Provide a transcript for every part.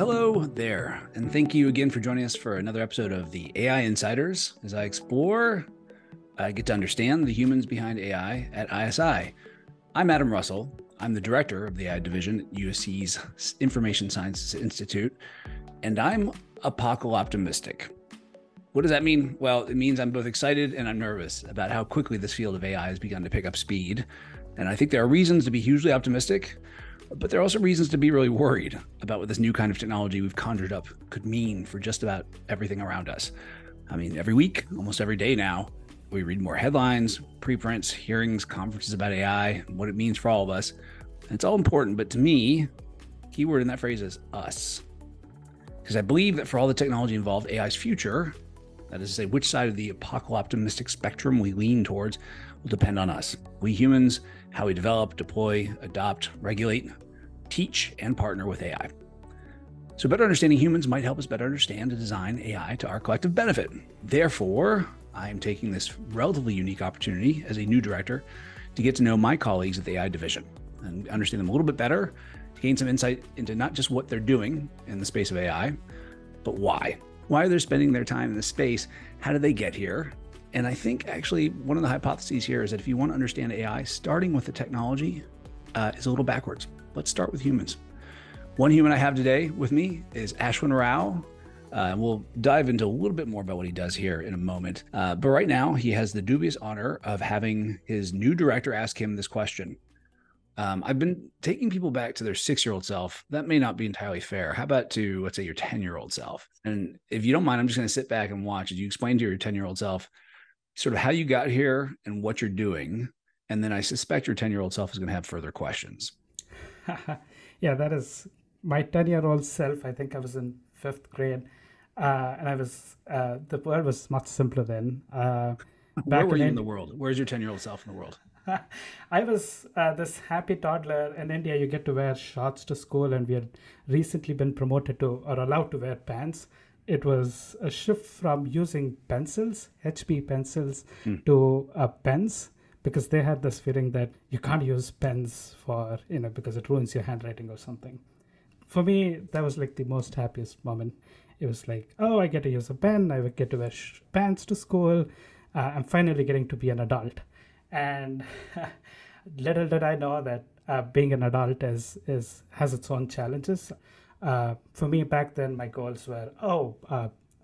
Hello there, and thank you again for joining us for another episode of the AI Insiders. As I get to understand the humans behind AI at ISI. I'm Adam Russell. I'm the director of the AI division at USC's Information Sciences Institute, and I'm apocalyptic. What does that mean? Well, it means I'm both excited and I'm nervous about how quickly this field of AI has begun to pick up speed. And I think there are reasons to be hugely optimistic, but there are also reasons to be really worried about what this new kind of technology we've conjured up could mean for just about everything around us. I mean, every week, almost every day now, we read more headlines, preprints, hearings, conferences about AI, and what it means for all of us. And it's all important, but to me, keyword in that phrase is us. Because I believe that for all the technology involved, AI's future, that is to say, which side of the apocalyptic spectrum we lean towards, will depend on us. We humans, how we develop, deploy, adopt, regulate, teach, and partner with AI. So better understanding humans might help us better understand and design AI to our collective benefit. Therefore, I am taking this relatively unique opportunity as a new director to get to know my colleagues at the AI division and understand them a little bit better, to gain some insight into not just what they're doing in the space of AI, but why. Why are they spending their time in this space? How did they get here? And I think actually one of the hypotheses here is that if you want to understand AI, starting with the technology is a little backwards. Let's start with humans. One human I have today with me is Ashwin Rao. We'll dive into a little bit more about what he does here in a moment. But right now, he has the dubious honor of having his new director ask him this question. I've been taking people back to their 6-year-old self. That may not be entirely fair. How about to, let's say, your 10-year-old self? And if you don't mind, I'm just going to sit back and watch as you explain to your 10-year-old self sort of how you got here and what you're doing. And then I suspect your 10-year-old self is going to have further questions. Yeah, that is my 10-year-old self. I think I was in 5th grade. And the world was much simpler then. Where were you in the world? Where's your 10-year-old self in the world? I was this happy toddler. In India, you get to wear shorts to school, and we had recently been promoted to or allowed to wear pants. It was a shift from using pencils, HB pencils, to pens, because they had this feeling that you can't use pens because it ruins your handwriting or something. For me, that was like the most happiest moment. It was like, oh, I get to use a pen. I get to wear pants to school. I'm finally getting to be an adult. And little did I know that being an adult has its own challenges. For me back then, my goals were,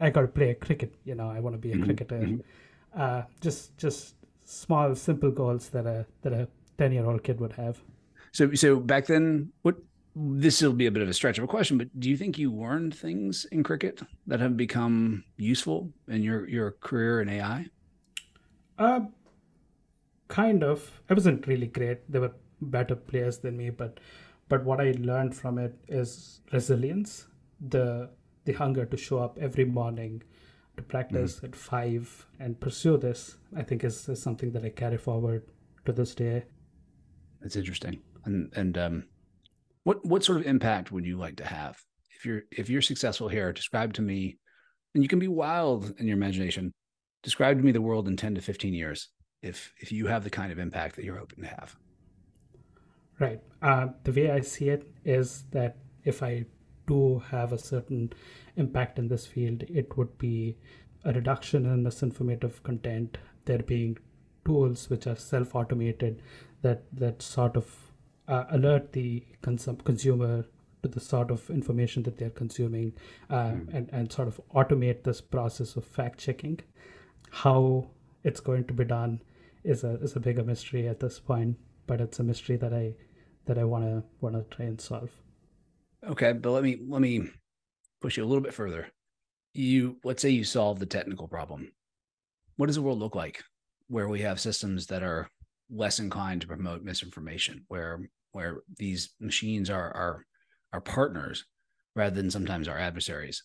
I got to play cricket. I want to be a cricketer. Just small, simple goals that a 10-year-old kid would have. So back then, this will be a bit of a stretch of a question, but do you think you learned things in cricket that have become useful in your career in AI? Kind of. I wasn't really great. There were better players than me, but what I learned from it is resilience, the hunger to show up every morning, to practice at 5 and pursue this. I think is something that I carry forward to this day. That's interesting. And what sort of impact would you like to have if you're successful here? Describe to me, and you can be wild in your imagination. Describe to me the world in 10 to 15 years. If you have the kind of impact that you're hoping to have. Right. The way I see it is that if I do have a certain impact in this field, it would be a reduction in misinformative content. There being tools which are self-automated that sort of alert the consumer to the sort of information that they're consuming, and sort of automate this process of fact-checking. How it's going to be done is a bigger mystery at this point, but it's a mystery that I want to try and solve. Okay, but let me push you a little bit further. Let's say you solve the technical problem. What does the world look like where we have systems that are less inclined to promote misinformation, where these machines are our partners rather than sometimes our adversaries?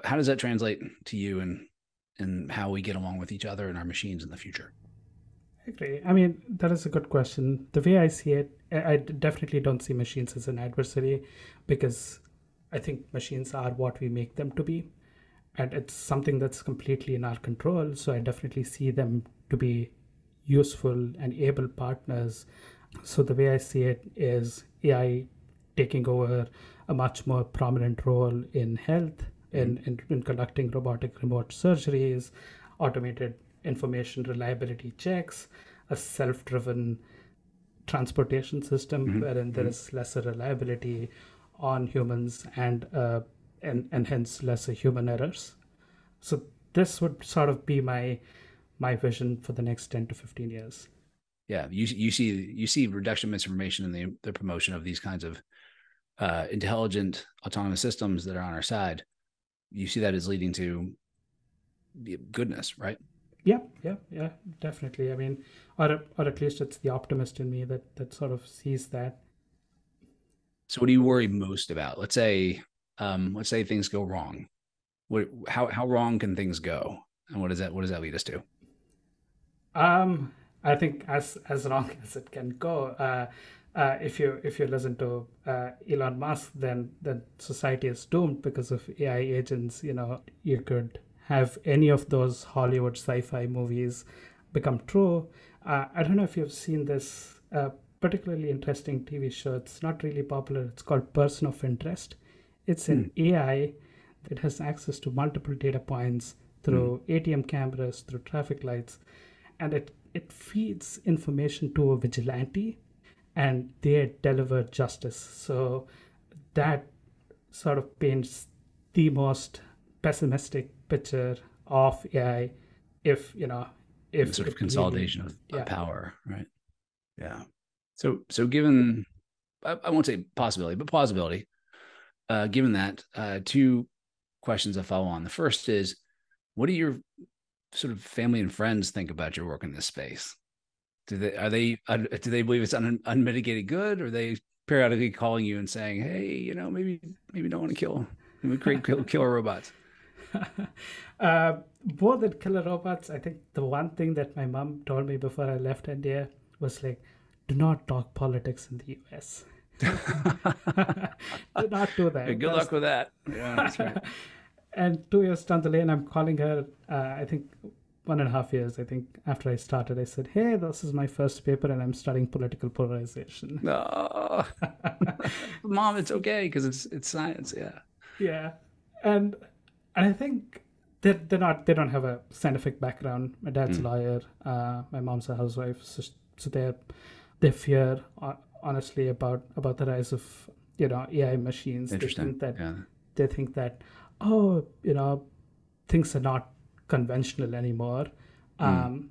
How does that translate to you and how we get along with each other and our machines in the future? I agree. I mean, that is a good question. The way I see it, I definitely don't see machines as an adversary, because I think machines are what we make them to be. And it's something that's completely in our control. So I definitely see them to be useful and able partners. So the way I see it is AI taking over a much more prominent role in health, Mhm. in conducting robotic remote surgeries, automated information reliability checks, a self-driven transportation system Mhm. wherein there Mhm. is lesser reliability on humans and hence lesser human errors. So this would sort of be my vision for the next 10 to 15 years. Yeah, you see reduction of misinformation and the promotion of these kinds of intelligent autonomous systems that are on our side. You see that as leading to goodness, right? Yeah, yeah, yeah, definitely. I mean, or at least it's the optimist in me that sort of sees that. So, what do you worry most about? Let's say things go wrong. How wrong can things go, and what does that lead us to? Um, I think as wrong as it can go. If you listen to Elon Musk, then society is doomed because of AI agents. You know, you could have any of those Hollywood sci-fi movies become true. I don't know if you've seen this particularly interesting TV show. It's not really popular. It's called Person of Interest. It's Hmm. an AI that has access to multiple data points Hmm. through ATM cameras, through traffic lights, and it feeds information to a vigilante and they deliver justice. So that sort of paints the most pessimistic picture of AI if you know The if sort of it really consolidation of yeah. power, right? Yeah. So given I won't say possibility, but plausibility. Given that, two questions that follow on. The first is, what do your sort of family and friends think about your work in this space? Do they believe it's unmitigated good, or are they periodically calling you and saying, "Hey, maybe don't want to kill, maybe create killer robots." More than killer robots, I think the one thing that my mom told me before I left India was like, do not talk politics in the US. Do not do Hey, that. good luck with that. Yeah, that's right. And 2 years down the lane, I'm calling her, I think 1.5 years, I think, after I started, I said, hey, this is my first paper and I'm studying political polarization. No, mom, it's okay because it's science. Yeah. Yeah. And I think they don't have a scientific background. My dad's a Mm, lawyer, my mom's a housewife, so they fear honestly about the rise of AI machines. interesting. Yeah. They think that oh things are not conventional anymore. Mm, Um,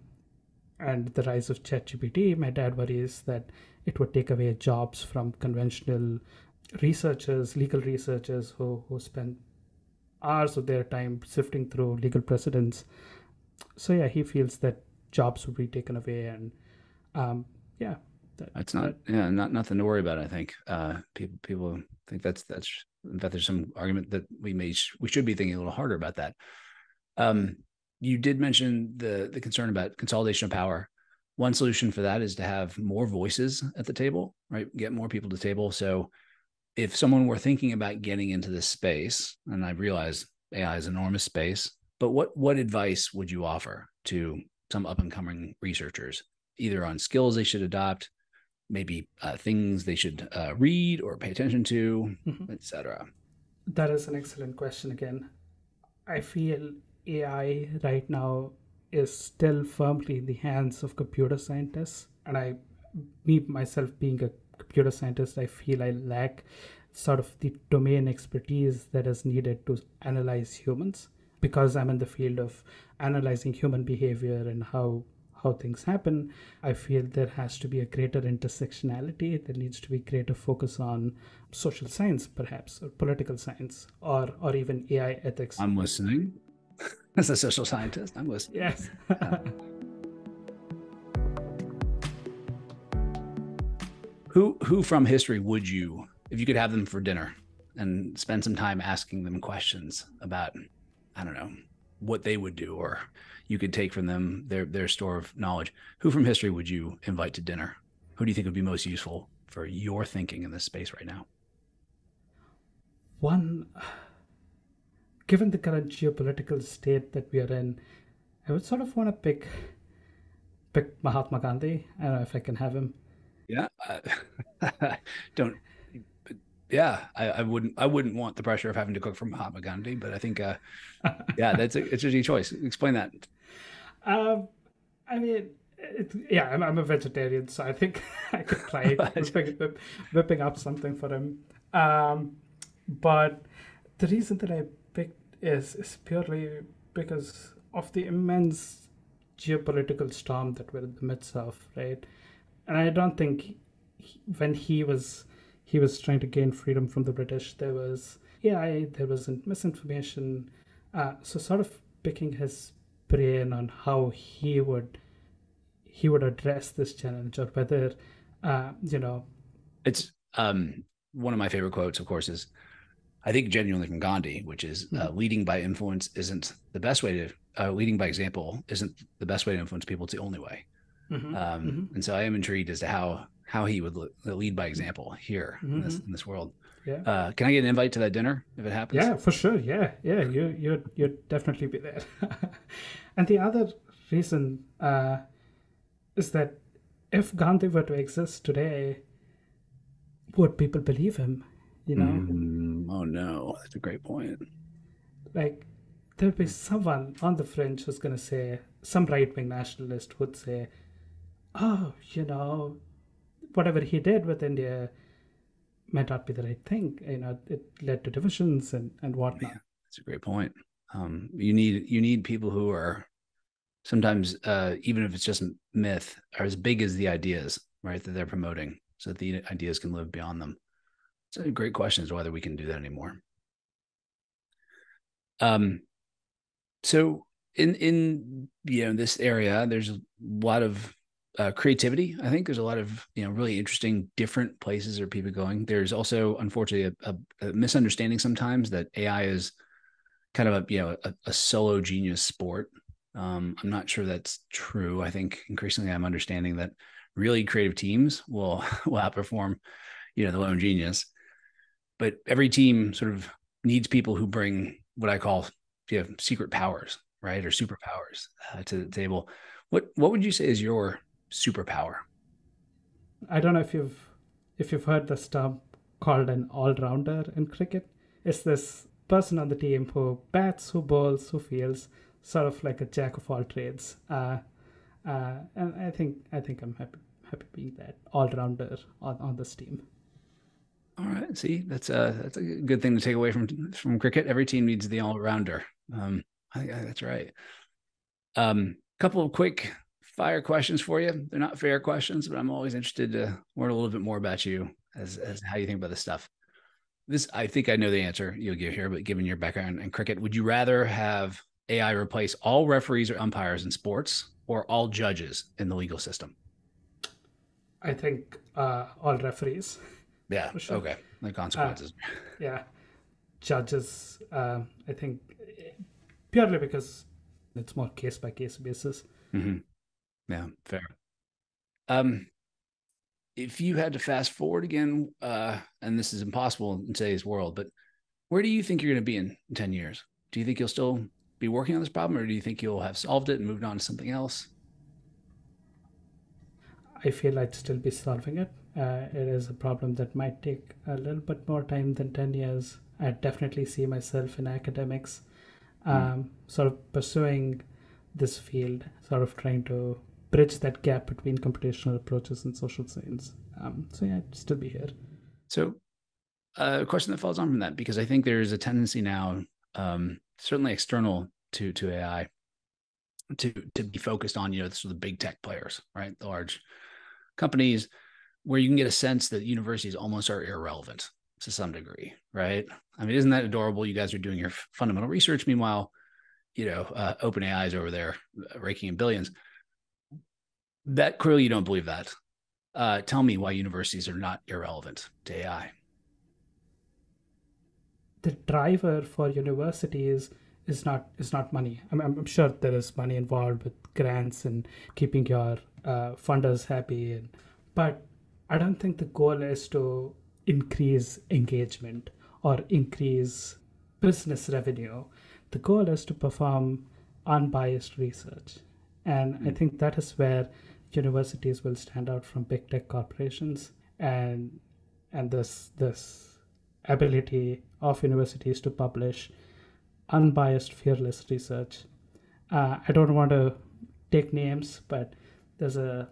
and the rise of ChatGPT, my dad worries that it would take away jobs from conventional researchers, legal researchers who spend hours of their time sifting through legal precedents. So yeah, he feels that jobs would be taken away, and um, yeah, that that's not that yeah not nothing to worry about. I think people think that's in fact there's some argument that we should be thinking a little harder about that. Um, you did mention the concern about consolidation of power. One solution for that is to have more voices at the table, right? Get more people to the table. So if someone were thinking about getting into this space, and I realize AI is an enormous space, but what advice would you offer to some up and coming researchers, either on skills they should adopt, maybe things they should read or pay attention to, Mhm. etc.? That is an excellent question again. I feel AI right now is still firmly in the hands of computer scientists, and me myself being a computer scientist, I feel I lack sort of the domain expertise that is needed to analyze humans because I'm in the field of analyzing human behavior and how things happen. I feel there has to be a greater intersectionality. There needs to be greater focus on social science, perhaps, or political science, or even AI ethics. I'm listening. As a social scientist, I'm listening. Yes. Yeah. Who from history would you, if you could have them for dinner and spend some time asking them questions about, I don't know, what they would do, or you could take from them their store of knowledge. Who from history would you invite to dinner? Who do you think would be most useful for your thinking in this space right now? One, given the current geopolitical state that we are in, I would sort of want to pick Mahatma Gandhi. I don't know if I can have him. Yeah, don't. Yeah, I wouldn't want the pressure of having to cook for Mahatma Gandhi, but I think yeah, it's a easy choice. Explain that. Um, I mean, yeah, I'm a vegetarian, so I think I could try whipping up something for him. Um, but the reason that I picked is purely because of the immense geopolitical storm that we're in the midst of, right? And I don't think when he was trying to gain freedom from the British, there was AI, there wasn't misinformation. So sort of picking his brain on how he would address this challenge, or whether you know. It's one of my favorite quotes, of course, is I think genuinely from Gandhi, which is Mhm, leading by influence isn't the best way to leading by example isn't the best way to influence people. It's the only way. mhm, And so I am intrigued as to how he would lead by example here in mhm. this world. Yeah, Can I get an invite to that dinner if it happens? yeah, for sure. Yeah, yeah, you'd definitely be there. And the other reason is that if Gandhi were to exist today, would people believe him? You know, Oh no, that's a great point. like there'll be someone on the fringe who's going to say, some right wing nationalist would say, oh, whatever he did with India might not be the right thing. It led to divisions and whatnot. Man, that's a great point. You need people who are sometimes even if it's just myth are as big as the ideas, right, that they're promoting, so that the ideas can live beyond them. It's a great question as to whether we can do that anymore. Um, so in this area, there's a lot of creativity. I think there's a lot of really interesting different places where people are going. There's also unfortunately a misunderstanding sometimes that AI is kind of a solo genius sport. I'm not sure that's true. I think increasingly I'm understanding that really creative teams will will outperform the lone genius. But every team sort of needs people who bring what I call secret powers, right, or superpowers to the table. What would you say is your superpower? I don't know if you've heard this term called an all-rounder in cricket. It's this person on the team who bats, who bowls, who fields, sort of like a jack of all trades. And I think I'm happy being that all-rounder on this team. All right. See, that's a good thing to take away from cricket. Every team needs the all rounder. I think that's right. Couple of quick fire questions for you. They're not fair questions, but I'm always interested to learn a little bit more about you as how you think about this stuff. This I think I know the answer you'll give here, but given your background in cricket, would you rather have AI replace all referees or umpires in sports or all judges in the legal system? I think all referees Yeah. for sure. Okay. The Uh, consequences. yeah, judges. I think purely because it's more case by case basis. Mm-hmm. Yeah. Fair. Um, if you had to fast forward again, and this is impossible in today's world, but where do you think you're going to be in 10 years? Do you think you'll still be working on this problem, or do you think you'll have solved it and moved on to something else? I feel I'd still be solving it. It is a problem that might take a little bit more time than 10 years. I definitely see myself in academics, Hmm. sort of pursuing this field, sort of trying to bridge that gap between computational approaches and social science. So yeah, I'd still be here. So, a question that follows on from that, because I think there is a tendency now, certainly external to AI, to be focused on sort of the big tech players, right, the large companies, where you can get a sense that universities almost are irrelevant to some degree, right? I mean, isn't that adorable? You guys are doing your fundamental research. Meanwhile, OpenAI is over there raking in billions. That clearly you don't believe that. Tell me why universities are not irrelevant to AI. The driver for universities is not money. I'm sure there is money involved with grants and keeping your funders happy, but I don't think the goal is to increase engagement or increase business revenue. The goal is to perform unbiased research, and I Hmm. think that is where universities will stand out from big tech corporations, and this ability of universities to publish unbiased, fearless research. I don't want to take names, but there's a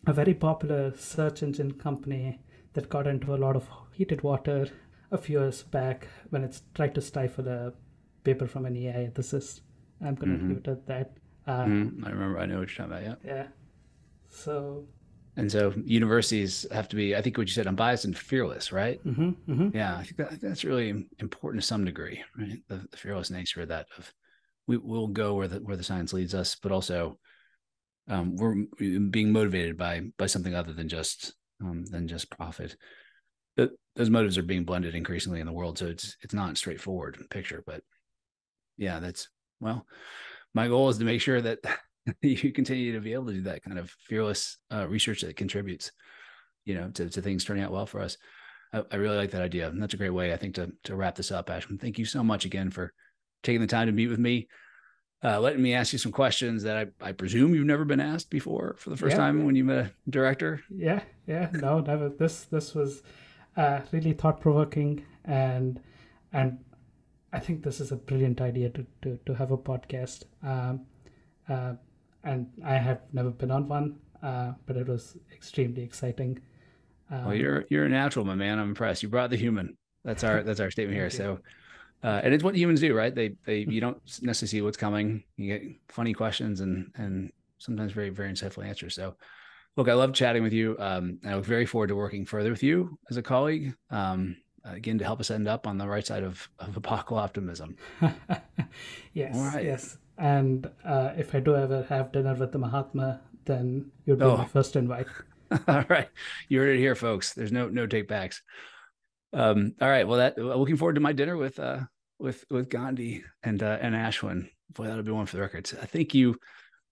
very popular search engine company that got into a lot of heated water a few years back when it's tried to stifle a paper from an AI ethicist. I'm going to leave it at that. I remember. I know what you're talking about. Yeah. Yeah. So. And so universities have to be, I think what you said, unbiased and fearless, right? Yeah, I think that's really important to some degree, right? The fearless nature of that. We'll go where the science leads us, but also we're being motivated by something other than just profit. Those motives are being blended increasingly in the world, so it's not a straightforward picture. But yeah, my goal is to make sure that you continue to be able to do that kind of fearless research that contributes, to things turning out well for us. I really like that idea, and that's a great way, I think, to wrap this up. Ashwin, thank you so much again for taking the time to meet with me, letting me ask you some questions that I presume you've never been asked before for the first time when you met a director. No, never. This was really thought-provoking, and I think this is a brilliant idea to have a podcast. And I have never been on one, but it was extremely exciting. Well, you're a natural, my man. I'm impressed. You brought the human. That's our statement here. So, and it's what humans do, right? You don't necessarily see what's coming. You get funny questions and sometimes very, very insightful answers. So, look, I love chatting with you. I look very forward to working further with you as a colleague. Again, to help us end up on the right side of apocalyptic optimism. Yes. All right. Yes. And if I do ever have dinner with the Mahatma, then you'll be my first invite. All right. You heard it here, folks. There's no take backs. All right. Well, looking forward to my dinner with Gandhi and Ashwin. Boy, that'll be one for the records. Thank you,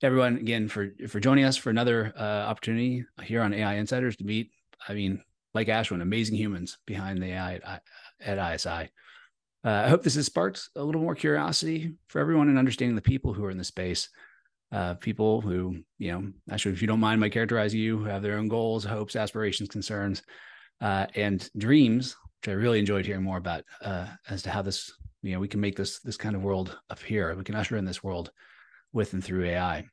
everyone, again for joining us for another opportunity here on AI Insiders to meet, like Ashwin, amazing humans behind the AI at ISI. I hope this has sparked a little more curiosity for everyone in understanding the people who are in the space. People who, actually, if you don't mind my characterizing you, who have their own goals, hopes, aspirations, concerns, and dreams, which I really enjoyed hearing more about as to how this, we can make this kind of world appear. We can usher in this world with and through AI.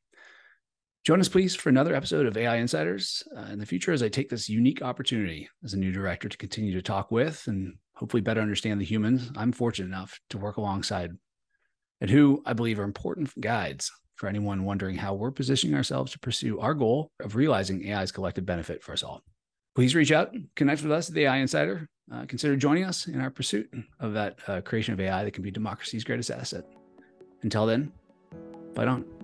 Join us, please, for another episode of AI Insiders in the future as I take this unique opportunity as a new director to continue to talk with and hopefully better understand the humans I'm fortunate enough to work alongside and who I believe are important guides for anyone wondering how we're positioning ourselves to pursue our goal of realizing AI's collective benefit for us all. Please reach out, connect with us at the AI Insider. Consider joining us in our pursuit of that creation of AI that can be democracy's greatest asset. Until then, fight on.